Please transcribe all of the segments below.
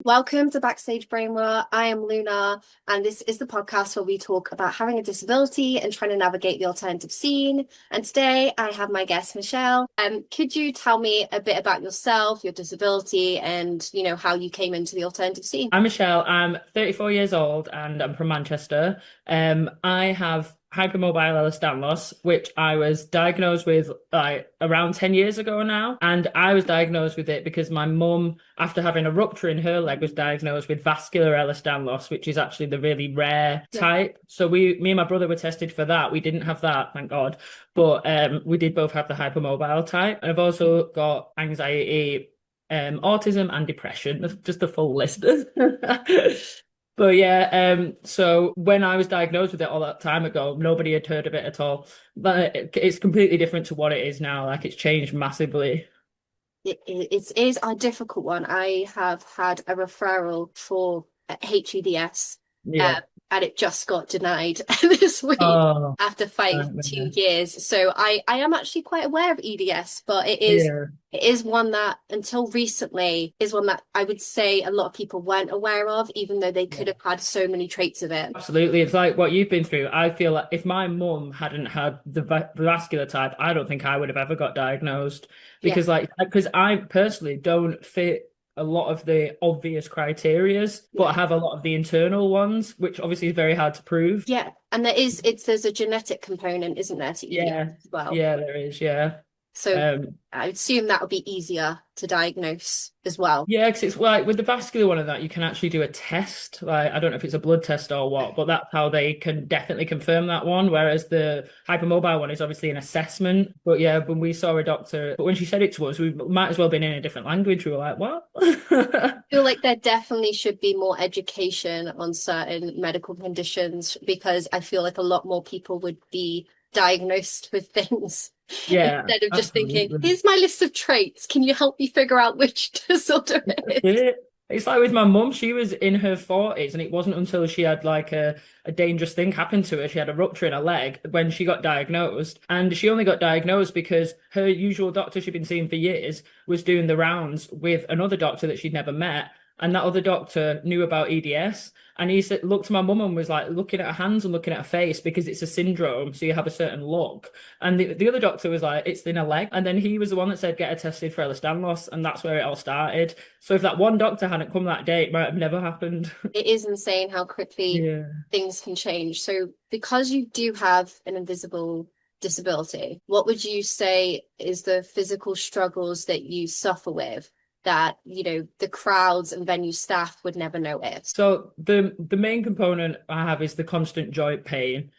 Welcome to Backstage Brainrot. I am Luna, and this is the podcast where we talk about having a disability and trying to navigate the alternative scene. And today I have my guest, Michelle. Could you tell me a bit about yourself, your disability, and how you came into the alternative scene? I'm Michelle. I'm 34 years old and I'm from Manchester. I have hypermobile Ehlers loss, which I was diagnosed with like around 10 years ago now. And I was diagnosed with it because my mum, after having a rupture in her leg, was diagnosed with vascular Ehlers loss, which is actually the really rare type. So me and my brother were tested for that. We didn't have that, thank God. But we did both have the hypermobile type. And I've also got anxiety, autism and depression, just a full list. But yeah, so when I was diagnosed with it all that time ago, nobody had heard of it at all. But it's completely different to what it is now. Like, it's changed massively. It is a difficult one. I have had a referral for HEDS, Yeah. and it just got denied this week Oh, after fighting for nightmare. 2 years. So I am actually quite aware of EDS, but Yeah. it is one that until recently is one that I would say a lot of people weren't aware of, even though they could have had so many traits of it. Absolutely. It's like what you've been through. I feel like if my mum hadn't had the vascular type, I don't think I would have ever got diagnosed Yeah. because I personally don't fit a lot of the obvious criterias, but I Yeah. have a lot of the internal ones, which obviously is very hard to prove. Yeah. And there's a genetic component, isn't there, to EDS Yeah. as well? Yeah, there is. Yeah. So Um, I would assume that would be easier to diagnose as well. Yeah, because it's like with the vascular one of that, you can actually do a test. Like, I don't know if it's a blood test or what, but that's how they can definitely confirm that one. Whereas the hypermobile one is obviously an assessment. But yeah, when we saw a doctor, but when she said it to us, we might as well been in a different language. We were like, what? I feel like there definitely should be more education on certain medical conditions because I feel like a lot more people would be diagnosed with things Yeah, instead of just thinking, absolutely. here's my list of traits. Can you help me figure out which disorder it is? Yeah. It's like with my mum, she was in her 40s, and it wasn't until she had like a dangerous thing happen to her. She had a rupture in her leg when she got diagnosed. And she only got diagnosed because her usual doctor she'd been seeing for years was doing the rounds with another doctor that she'd never met. And that other doctor knew about EDS. And he said, looked to my mum and was like looking at her hands and looking at her face because it's a syndrome. So you have a certain look. And the other doctor was like, it's in her leg. And then he was the one that said, get her tested for Ehlers-Danlos. And that's where it all started. So if that one doctor hadn't come that day, it might have never happened. It is insane how quickly Yeah. things can change. So because you do have an invisible disability, what would you say is the physical struggles that you suffer with that, the crowds and venue staff would never notice? So the main component I have is the constant joint pain,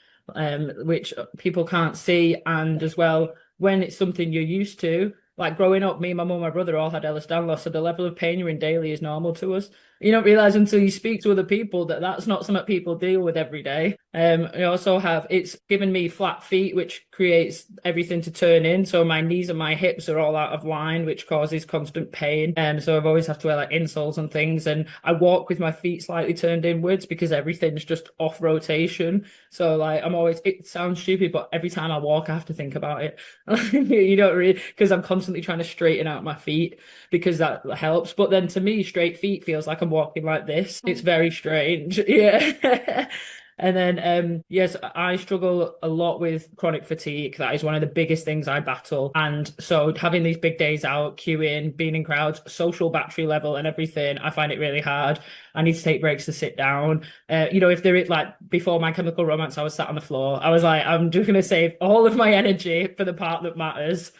which people can't see, and as well when it's something you're used to. Like growing up, me, my mum, my brother all had Ehlers-Danlos, so the level of pain you're in daily is normal to us. You don't realize until you speak to other people that that's not something people deal with every day. I also have it's given me flat feet, which creates everything to turn in. So my knees and my hips are all out of line, which causes constant pain. So I've always have to wear like insoles and things, and I walk with my feet slightly turned inwards because everything's just off rotation. So like I'm always it sounds stupid, but every time I walk, I have to think about it. You don't really because I'm constantly trying to straighten out my feet because that helps. But then to me, straight feet feels like I'm walking like this. It's very strange. Yeah. And then, yes, I struggle a lot with chronic fatigue. That is one of the biggest things I battle. And so having these big days out, queuing, being in crowds, social battery level and everything, I find it really hard. I need to take breaks to sit down. If there is like before My Chemical Romance, I was sat on the floor. I was like, I'm just going to save all of my energy for the part that matters.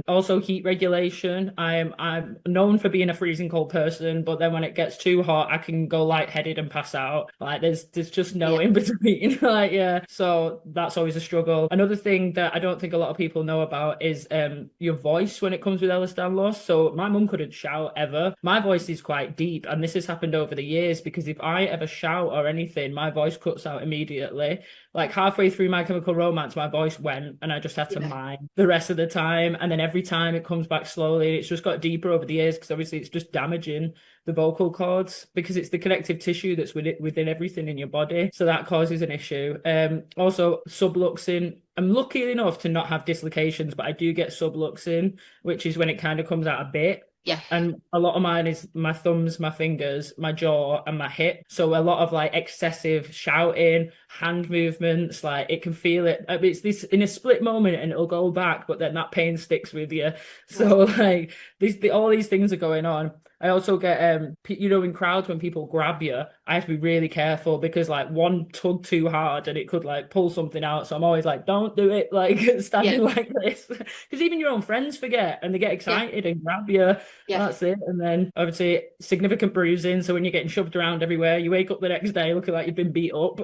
Also heat regulation. I'm known for being a freezing cold person, but then when it gets too hot, I can go lightheaded and pass out. Like there's just no Yeah. in between. Like yeah, so that's always a struggle. Another thing that I don't think a lot of people know about is your voice when it comes with Ehlers-Danlos. So my mum couldn't shout ever. My voice is quite deep, and this has happened over the years because if I ever shout or anything, my voice cuts out immediately. Like halfway through My Chemical Romance, my voice went and I just had to Yeah. mime the rest of the time. And then every time it comes back slowly. It's just got deeper over the years because obviously it's just damaging the vocal cords because it's the connective tissue that's within everything in your body. So that causes an issue. Also subluxing. I'm lucky enough to not have dislocations, but I do get subluxing, which is when it kind of comes out a bit. Yeah. And a lot of mine is my thumbs, my fingers, my jaw, and my hip. So a lot of like excessive shouting, hand movements, like it can feel it. It's this in a split moment and it'll go back, but then that pain sticks with you. So like all these things are going on. I also get in crowds when people grab you, I have to be really careful because like one tug too hard and it could like pull something out. So I'm always like, don't do it like Yeah. standing like this. Because even your own friends forget and they get Yeah. excited and grab you. Yeah. That's it. And then obviously significant bruising. So when you're getting shoved around everywhere, you wake up the next day looking like you've been beat up.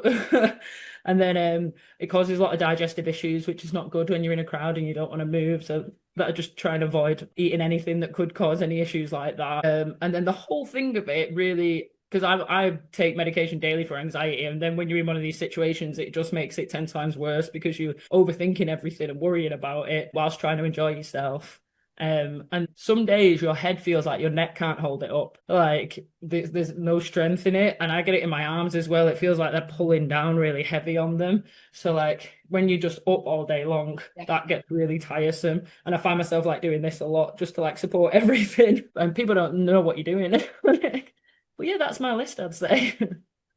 And then it causes a lot of digestive issues, which is not good when you're in a crowd and you don't want to move. So that I just try and avoid eating anything that could cause any issues like that. And then the whole thing of it really, because I take medication daily for anxiety, and then when you're in one of these situations, it just makes it 10 times worse because you're overthinking everything and worrying about it whilst trying to enjoy yourself. And some days your head feels like your neck can't hold it up. Like there's no strength in it. And I get it in my arms as well. It feels like they're pulling down really heavy on them. So like when you're just up all day long, that gets really tiresome. And I find myself like doing this a lot just to like support everything. And people don't know what you're doing. But yeah, that's my list, I'd say.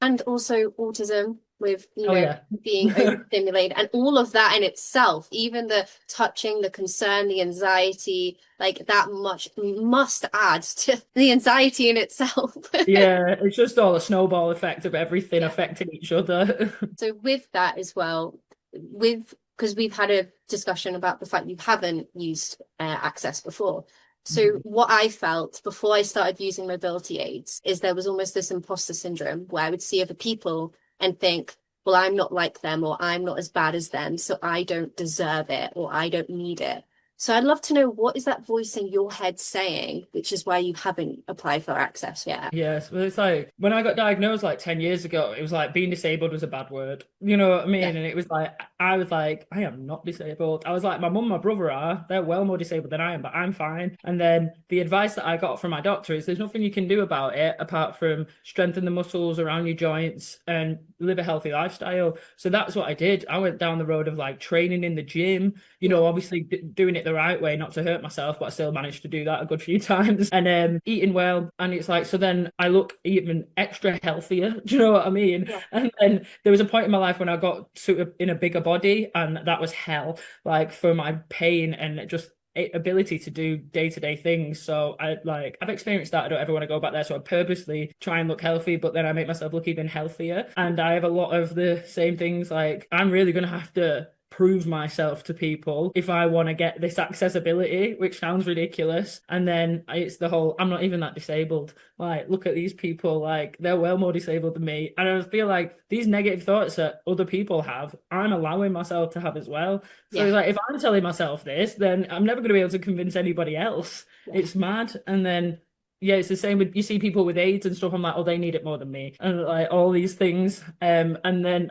And also autism with, Yeah. being overstimulated and all of that in itself, even the touching, the concern, the anxiety, like that much must add to the anxiety in itself. Yeah, it's just all a snowball effect of everything affecting each other. So with that as well, because we've had a discussion about the fact you haven't used Access before. So what I felt before I started using mobility aids is there was almost this imposter syndrome where I would see other people and think, well, I'm not like them, or I'm not as bad as them, so I don't deserve it, or I don't need it. So I'd love to know, what is that voice in your head saying, which is why you haven't applied for Access yet? Yes, well, it's like when I got diagnosed like 10 years ago, it was like being disabled was a bad word. You know what I mean? Yeah. And it was like, I was like, I am not disabled. I was like, my mum and my brother are. They're well more disabled than I am, but I'm fine. And then the advice that I got from my doctor is there's nothing you can do about it apart from strengthen the muscles around your joints and live a healthy lifestyle. So that's what I did. I went down the road of like training in the gym, obviously doing it the right way, not to hurt myself, but I still managed to do that a good few times. And eating well. And it's like, so then I look even extra healthier. Do you know what I mean? Yeah. And then there was a point in my life when I got sort of in a bigger body, and that was hell, like for my pain and just ability to do day-to-day things. So I've experienced that. I don't ever want to go back there. So I purposely try and look healthy, but then I make myself look even healthier. And I have a lot of the same things. Like I'm really going to have to prove myself to people if I want to get this accessibility, which sounds ridiculous. And then it's the whole, I'm not even that disabled. Like, look at these people, like they're well more disabled than me. And I feel like these negative thoughts that other people have, I'm allowing myself to have as well. So it's like, if I'm telling myself this, then I'm never going to be able to convince anybody else. It's mad. And then yeah, it's the same with, you see people with AIDS and stuff. I'm like, oh, they need it more than me, and like all these things. And then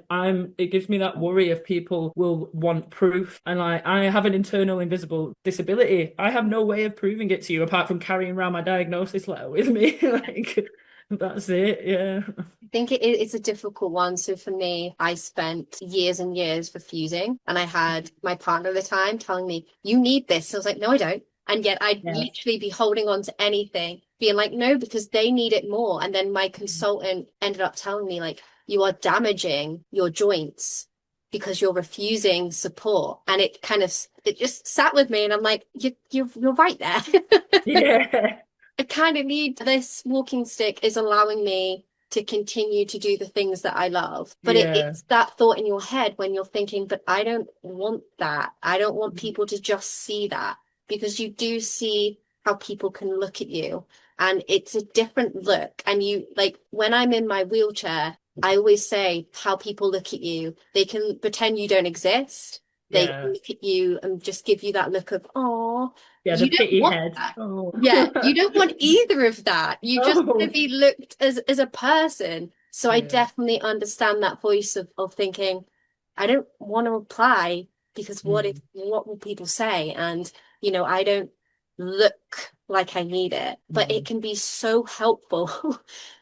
it gives me that worry if people will want proof. And like, I have an internal invisible disability. I have no way of proving it to you apart from carrying around my diagnosis letter with me. Like, that's it. Yeah. I think it's a difficult one. So for me, I spent years and years refusing, and I had my partner at the time telling me, you need this. I was like, no, I don't. And yet I'd literally be holding on to anything, being like, no, because they need it more. And then my consultant ended up telling me, like, you are damaging your joints because you're refusing support. And it just sat with me, and I'm like, you're right there. Yeah. I kind of need this walking stick is allowing me to continue to do the things that I love. But it's that thought in your head when you're thinking, but I don't want that. I don't want people to just see that, because you do see how people can look at you, and it's a different look. And you, like, when I'm in my wheelchair, I always say how people look at you. They can pretend you don't exist. They look at you and just give you that look of, oh, yeah, the pity head. Oh. Yeah, you don't want either of that. You just want to be looked as a person. So I definitely understand that voice of thinking, I don't want to apply because what will people say? And I don't look like I need it, but it can be so helpful.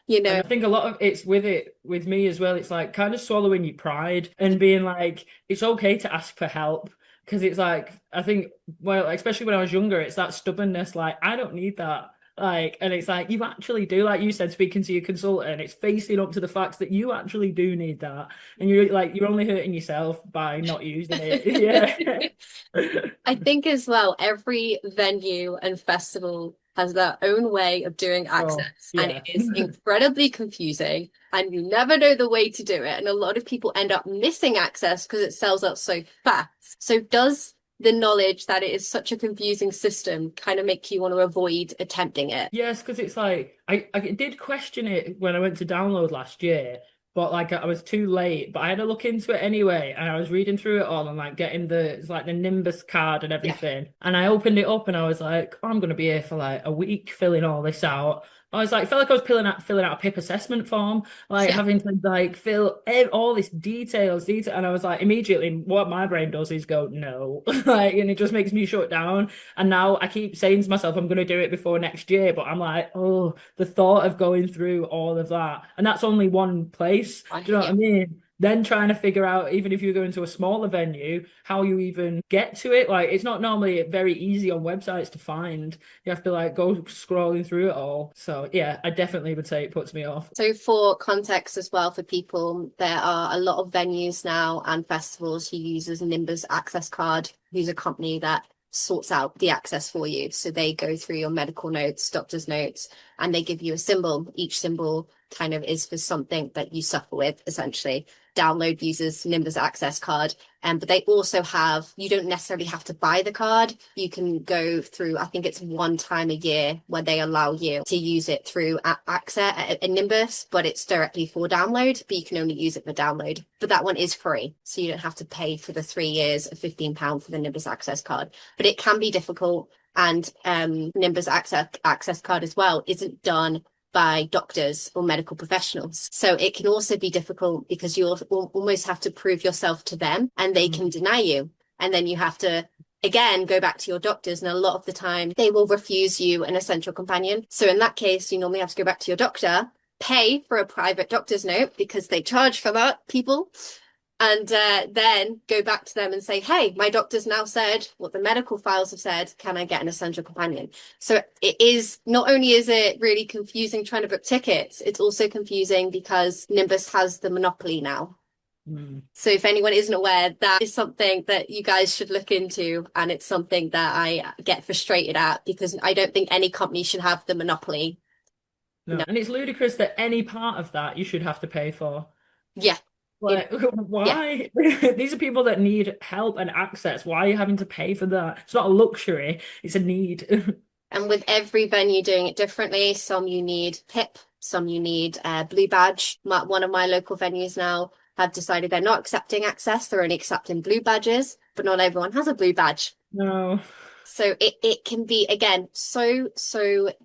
And I think a lot of it's with me as well. It's like kind of swallowing your pride and being like, it's okay to ask for help. Because it's like, I think, well, especially when I was younger, it's that stubbornness, like, I don't need that. Like, and it's like you actually do, like you said, speaking to your consultant, it's facing up to the facts that you actually do need that. And you're only hurting yourself by not using it. Yeah. I think as well, every venue and festival has their own way of doing Oh, access, and it yeah. is incredibly confusing, and you never know the way to do it. And a lot of people end up missing access because it sells out so fast. So, does the knowledge that it is such a confusing system kind of make you want to avoid attempting it? Yes, because it's like I did question it when I went to download last year, but like I was too late. But I had a look into it anyway, and I was reading through it all and like getting it's like the Nimbus card and Yeah, everything. And I opened it up and I was like, oh, I'm gonna be here for like a week filling all this out. I was like, felt like I was filling out a PIP assessment form, like yeah. having to like fill all this detail, and I was like, immediately, what my brain does is go, no, like, and it just makes me shut down. And now I keep saying to myself, I'm going to do it before next year. But I'm like, oh, the thought of going through all of that. And that's only one place. Do you know what Yeah. I mean? Then trying to figure out, even if you go into a smaller venue, how you even get to it. Like, it's not normally very easy on websites to find. You have to like go scrolling through it all. So, yeah, I definitely would say it puts me off. So, for context as well for people, there are a lot of venues now and festivals who uses Nimbus Access Card, who's a company that sorts out the access for you. So they go through your medical notes, doctor's notes, and they give you a symbol. Each symbol kind of is for something that you suffer with, essentially. Download uses Nimbus Access Card. But they also have, you don't necessarily have to buy the card. You can go through, I think it's one time a year where they allow you to use it through Access in Nimbus, but it's directly for download, but you can only use it for download. But that one is free. So you don't have to pay for the 3 years of £15 for the Nimbus Access Card. But it can be difficult. And Nimbus Access Card as well isn't done by doctors or medical professionals. So it can also be difficult because you almost have to prove yourself to them and they can deny you. And then you have to, again, go back to your doctors. And a lot of the time they will refuse you an essential companion. So in that case, you normally have to go back to your doctor, pay for a private doctor's note because they charge for that, people. And then go back to them and say, hey, my doctor's now said what the medical files have said. Can I get an essential companion? So it is, not only is it really confusing trying to book tickets, it's also confusing because Nimbus has the monopoly now. So if anyone isn't aware, that is something that you guys should look into. And it's something that I get frustrated at because I don't think any company should have the monopoly. No. And it's ludicrous that any part of that you should have to pay for. Yeah. Like, why? Yeah. These are people that need help and access. Why are you having to pay for that? It's not a luxury, it's a need. And with every venue doing it differently, some you need PIP, some you need Blue Badge. One of my local venues now have decided they're not accepting access, they're only accepting blue badges, but not everyone has a blue badge. No. So it can be, again, so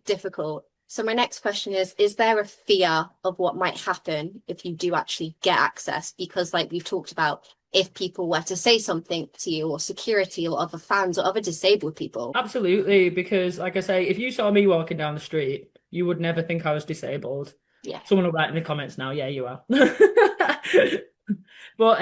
difficult. So my next question is there a fear of what might happen if you do actually get access? Because like we've talked about, if people were to say something to you or security or other fans or other disabled people. Absolutely, because like I say, if you saw me walking down the street, you would never think I was disabled. Yeah. Someone will write in the comments now, yeah, you are. But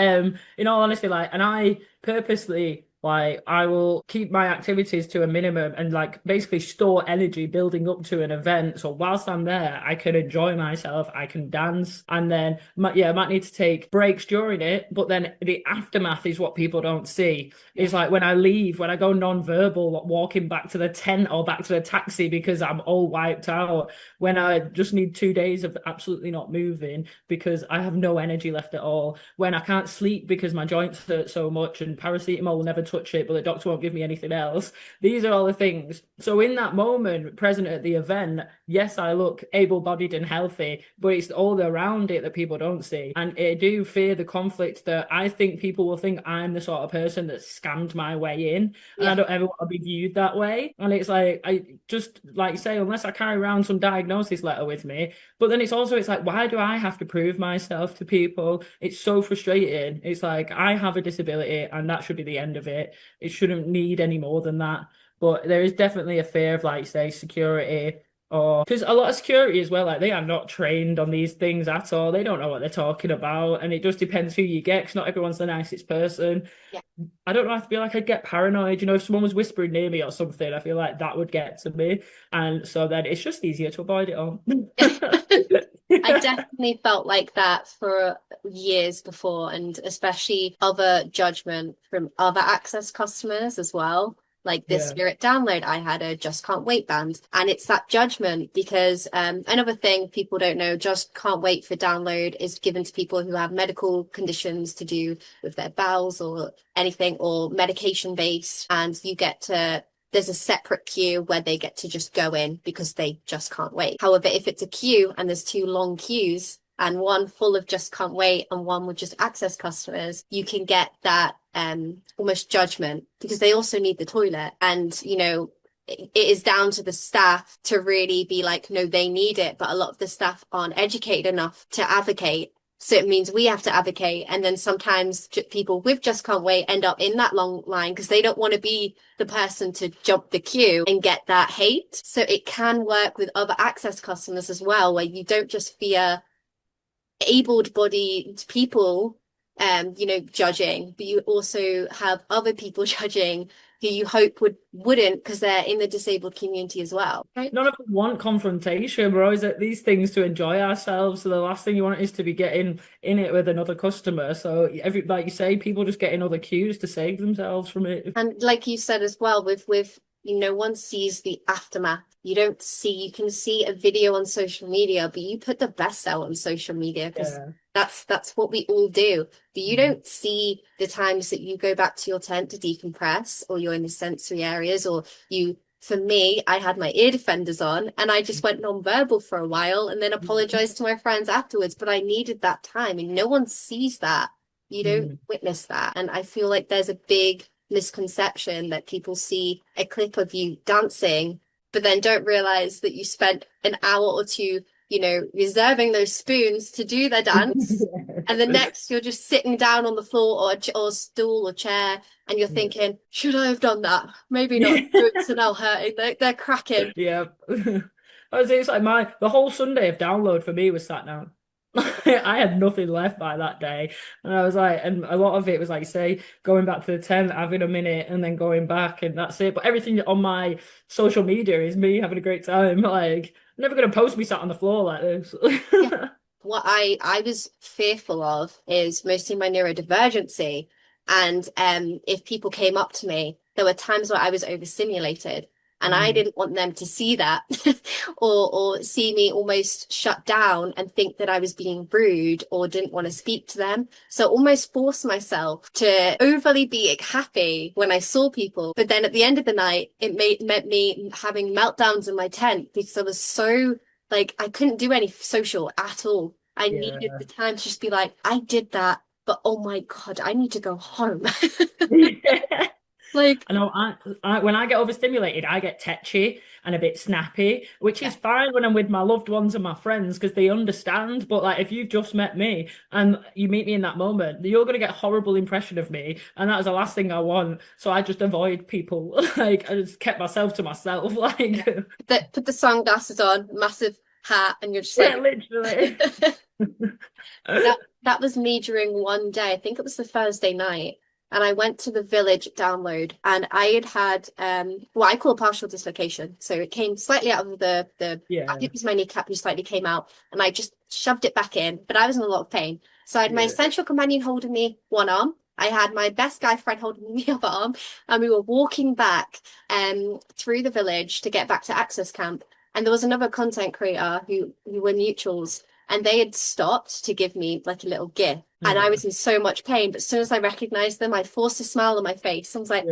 in all honesty, like, and I purposely like I will keep my activities to a minimum and like basically store energy building up to an event. So whilst I'm there, I can enjoy myself, I can dance, and then I might need to take breaks during it, but then the aftermath is what people don't see. It's like when I leave, when I go non-verbal, walking back to the tent or back to the taxi because I'm all wiped out, when I just need 2 days of absolutely not moving because I have no energy left at all, when I can't sleep because my joints hurt so much and paracetamol will never touch it, but the doctor won't give me anything else. These are all the things. So in that moment, present at the event, yes, I look able-bodied and healthy, but it's all around it that people don't see. And I do fear the conflict that I think people will think I'm the sort of person that scammed my way in, and I don't ever want to be viewed that way. And it's like, I just like say, unless I carry around some diagnosis letter with me, but then it's like, why do I have to prove myself to people? It's so frustrating. It's like, I have a disability and that should be the end of it. It shouldn't need any more than that. But there is definitely a fear of, like, say, security or because a lot of security as well, like they are not trained on these things at all. They don't know what they're talking about, and it just depends who you get, because not everyone's the nicest person. Yeah. I don't know, I feel like I'd get paranoid, if someone was whispering near me or something, I feel like that would get to me. And so then it's just easier to avoid it all. I definitely felt like that for years before, and especially other judgment from other access customers as well. Like this Yeah. Spirit download, I had a Just Can't Wait band, and it's that judgment because another thing people don't know, Just Can't Wait for download is given to people who have medical conditions to do with their bowels or anything, or medication based, and you get to there's a separate queue where they get to just go in because they just can't wait. However, if it's a queue and there's two long queues and one full of just can't wait and one with just access customers, you can get that almost judgment because they also need the toilet. And, it is down to the staff to really be like, no, they need it. But a lot of the staff aren't educated enough to advocate. So it means we have to advocate. And then sometimes people with Just Can't Wait end up in that long line because they don't want to be the person to jump the queue and get that hate. So it can work with other access customers as well, where you don't just fear able-bodied people, judging, but you also have other people judging who you hope wouldn't because they're in the disabled community as well. Right? None of us want confrontation. We're always at these things to enjoy ourselves. So the last thing you want is to be getting in it with another customer. So like you say, people just get in other queues to save themselves from it. And like you said as well, with no one sees the aftermath. You can see a video on social media, but you put the best out on social media because that's what we all do. But you don't see the times that you go back to your tent to decompress, or you're in the sensory areas, or for me, I had my ear defenders on and I just went non-verbal for a while and then apologized to my friends afterwards. But I needed that time, and no one sees that. You don't witness that. And I feel like there's a big misconception that people see a clip of you dancing, but then don't realize that you spent an hour or two, reserving those spoons to do the dance. And the next you're just sitting down on the floor or stool or chair, and you're thinking, should I have done that? Maybe not. Boots are now hurting. They're cracking. Yeah. It's like the whole Sunday of download for me was sat down. I had nothing left by that day. And I was like, and a lot of it was like, say, going back to the tent, having a minute and then going back, and that's it. But everything on my social media is me having a great time. Like, I'm never going to post me sat on the floor like this. Yeah. What I was fearful of is mostly my neurodivergency. And if people came up to me, there were times where I was overstimulated. And I didn't want them to see that or see me almost shut down and think that I was being rude or didn't want to speak to them. So almost forced myself to overly be happy when I saw people. But then at the end of the night, it meant me having meltdowns in my tent because I was so I couldn't do any social at all. I needed the time to just be like, I did that, but oh my God, I need to go home. I know when I get overstimulated, I get tetchy and a bit snappy, which is fine when I'm with my loved ones and my friends because they understand. But like if you've just met me and you meet me in that moment, you're gonna get a horrible impression of me, and that is the last thing I want. So I just avoid people. I just kept myself to myself. Put the sunglasses on, massive hat, and you're just like literally. that was me during one day. I think it was the Thursday night. And I went to the village download, and I had what I call a partial dislocation. So it came slightly out of the I think it was my kneecap who slightly came out, and I just shoved it back in, but I was in a lot of pain. So I had my essential companion holding me one arm. I had my best guy friend holding me the other arm, and we were walking back through the village to get back to Access Camp. And there was another content creator who were mutuals, and they had stopped to give me like a little gift. And I was in so much pain, but as soon as I recognized them, I forced a smile on my face. I was like,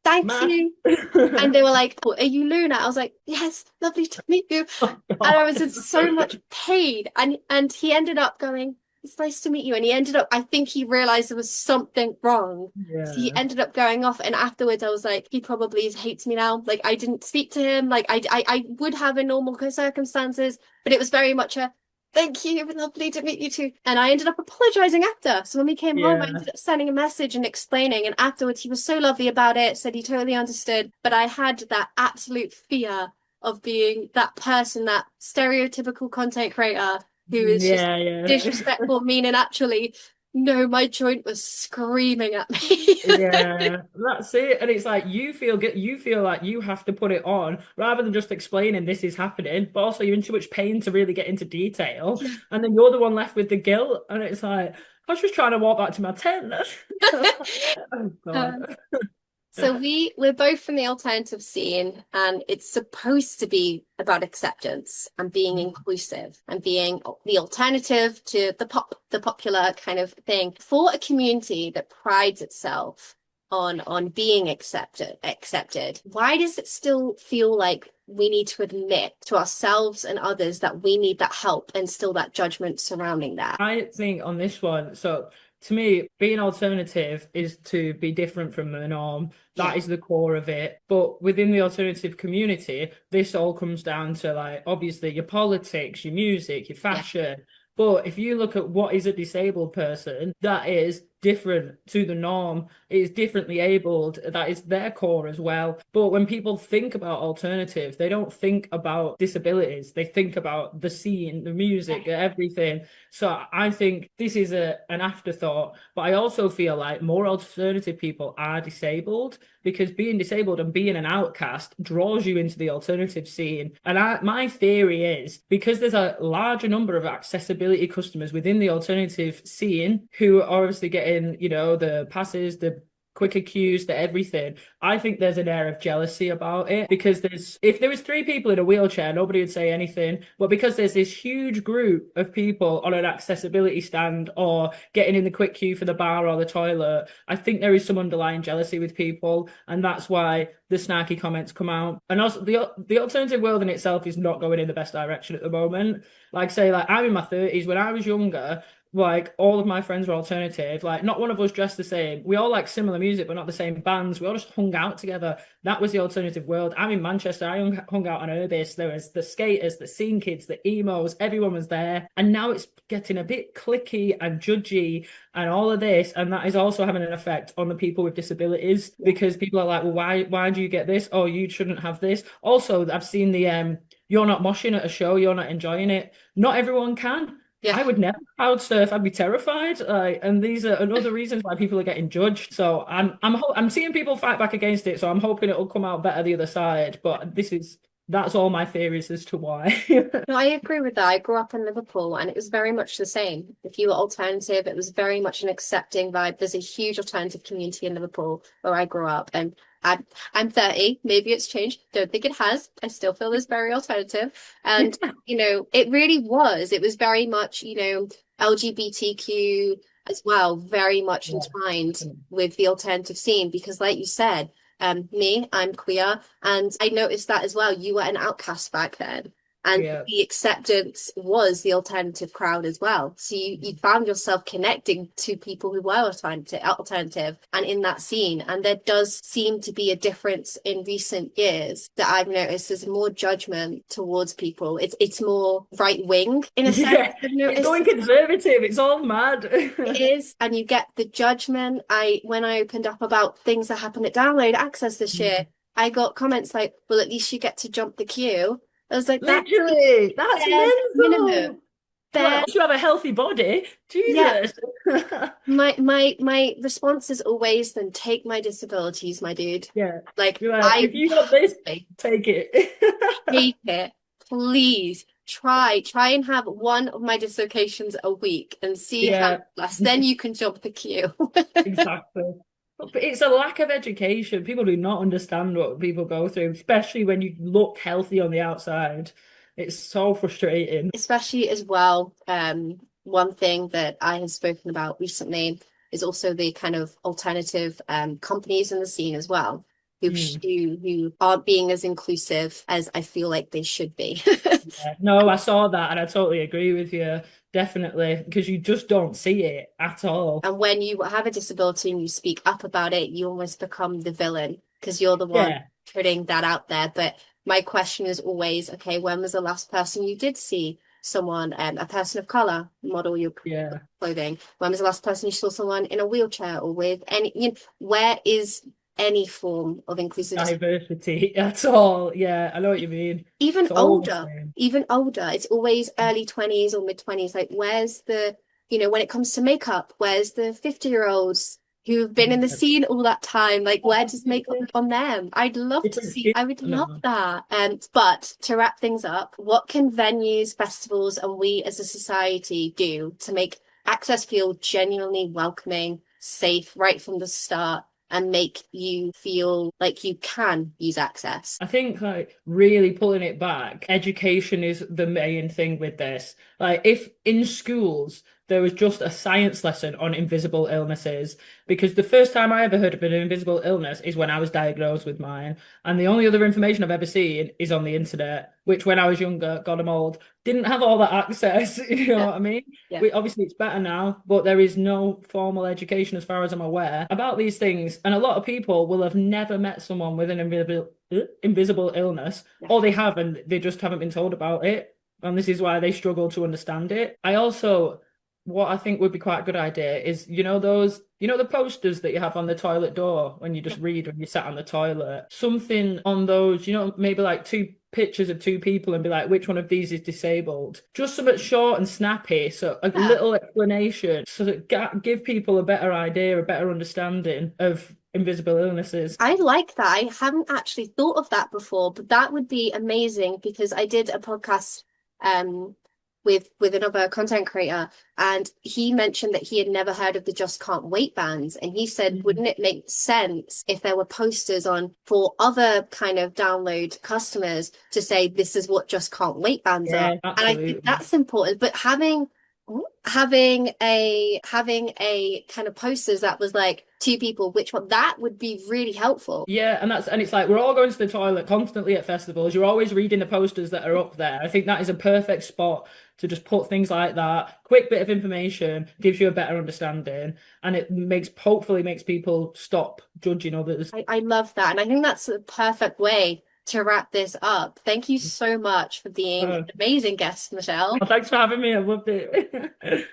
thank you. And they were like, oh, are you Luna? I was like, yes, lovely to meet you. And I was in so much pain. And he ended up going, it's nice to meet you. And I think he realized there was something wrong. So he ended up going off. And afterwards I was like, he probably hates me now. Like I didn't speak to him. Like I would have in normal circumstances, but it was very much a, thank you, it was lovely to meet you too. And I ended up apologizing after. So when we came home, I ended up sending a message and explaining. And afterwards, he was so lovely about it, said he totally understood. But I had that absolute fear of being that person, that stereotypical content creator who is just Yeah. disrespectful, mean, and actually, no, my joint was screaming at me. Yeah, that's it. And it's like you feel like you have to put it on rather than just explaining this is happening, but also you're in too much pain to really get into detail. Yeah. And then you're the one left with the guilt. And it's like, I was just trying to walk back to my tent. Oh Um, God. So we're both from the alternative scene, and it's supposed to be about acceptance and being inclusive and being the alternative to the popular kind of thing for a community that prides itself on being accepted. Why does it still feel like we need to admit to ourselves and others that we need that help and still that judgment surrounding that? I think on this one, so to me, being alternative is to be different from the norm. Yeah. That is the core of it. But within the alternative community, this all comes down to like obviously your politics, your music, your fashion. But if you look at what is a disabled person, that is different to the norm. It is differently abled. That is their core as well. But when people think about alternative, they don't think about disabilities. They think about the scene, the music, everything. So I think this is an afterthought. But I also feel like more alternative people are disabled because being disabled and being an outcast draws you into the alternative scene. And my theory is because there's a larger number of accessibility customers within the alternative scene who are obviously getting, the passes, the quicker queues, the everything. I think there's an air of jealousy about it because if there was 3 people in a wheelchair, nobody would say anything. But because there's this huge group of people on an accessibility stand or getting in the quick queue for the bar or the toilet, I think there is some underlying jealousy with people, and that's why the snarky comments come out. And also the alternative world in itself is not going in the best direction at the moment. Like say, like I'm in my 30s. When I was younger, like all of my friends were alternative. Like not one of us dressed the same. We all like similar music, but not the same bands. We all just hung out together. That was the alternative world. I'm in Manchester. I hung out on Urbis. There was the skaters, the scene kids, the emos. Everyone was there. And now it's getting a bit cliquey and judgy and all of this. And that is also having an effect on the people with disabilities because people are like, well, why do you get this? Oh, you shouldn't have this. Also, I've seen the you're not moshing at a show. You're not enjoying it. Not everyone can. Yeah. I would never crowd surf. I'd be terrified. And these are another reasons why people are getting judged. So I'm seeing people fight back against it. So I'm hoping it'll come out better the other side. But that's all my theories as to why. No, I agree with that. I grew up in Liverpool and it was very much the same. If you were alternative, it was very much an accepting vibe. There's a huge alternative community in Liverpool where I grew up, and I'm 30. Maybe it's changed. Don't think it has. I still feel it's very alternative. And, it really was. It was very much, LGBTQ as well, very much entwined with the alternative scene because, like you said, I'm queer, and I noticed that as well. You were an outcast back then. And the acceptance was the alternative crowd as well. So you found yourself connecting to people who were alternative and in that scene. And there does seem to be a difference in recent years that I've noticed. There's more judgment towards people. It's more right wing in a sense. I've noticed. It's going conservative. It's all mad. It is. And you get the judgment. When I opened up about things that happened at Download Access this year, I got comments like, well, at least you get to jump the queue. I was like, literally, that's mental. Well, you have a healthy body. Jesus. Yeah. My response is always then take my disabilities, my dude. Yeah. Like if you got this, take it. Take it. Please. Try and have one of my dislocations a week and see how it lasts. Then you can jump the queue. Exactly. But it's a lack of education. People do not understand what people go through, especially when you look healthy on the outside. It's so frustrating. Especially as well, one thing that I have spoken about recently is also the kind of alternative companies in the scene as well, who aren't being as inclusive as I feel like they should be. No, I saw that and I totally agree with you. Definitely, because you just don't see it at all. And when you have a disability and you speak up about it, you almost become the villain because you're the one putting that out there. But my question is always, okay, when was the last person you did see someone, a person of color, model your clothing? When was the last person you saw someone in a wheelchair or with any, where is any form of inclusivity. Diversity at all. Yeah, I know what you mean. Even It's all the older, same. even older, it's always early 20s or mid 20s. Like, where's the, when it comes to makeup, where's the 50-year-olds who've been in the Yeah. scene all that time? Like, where does makeup on them? I'd love to Different see, kids. I would love No. that. But to wrap things up, what can venues, festivals, and we as a society do to make access feel genuinely welcoming, safe right from the start? And make you feel like you can use access. I think like really pulling it back, education is the main thing with this. Like if in schools there was just a science lesson on invisible illnesses, because the first time I ever heard of an invisible illness is when I was diagnosed with mine, and the only other information I've ever seen is on the internet, which when I was younger, God, I'm old, didn't have all that access. You know Yeah, what I mean? yeah, We obviously it's better now, but there is no formal education as far as I'm aware about these things, and a lot of people will have never met someone with an invisible illness, yeah. or they have and they just haven't been told about it, and this is why they struggle to understand it. I also, what I think would be quite a good idea is, the posters that you have on the toilet door when you just read when you sat on the toilet, something on those, maybe like two pictures of two people and be like, which one of these is disabled? Just something short and snappy, so a Yeah. little explanation, so that give people a better idea, a better understanding of invisible illnesses. I like that. I haven't actually thought of that before, but that would be amazing because I did a podcast um with another content creator, and he mentioned that he had never heard of the Just Can't Wait bans, and he said, Mhm. wouldn't it make sense if there were posters on for other kind of download customers to say this is what Just Can't Wait bans are? Yeah, And I think absolutely. that's important, but having a kind of posters that was like two people, which one that would be really helpful. Yeah, and it's like we're all going to the toilet constantly at festivals. You're always reading the posters that are up there. I think that is a perfect spot to just put things like that. Quick bit of information gives you a better understanding, and it hopefully makes people stop judging others. I love that. And I think that's a perfect way to wrap this up. Thank you so much for being an Uh, amazing guest, Michelle. thanks for having me. I loved it.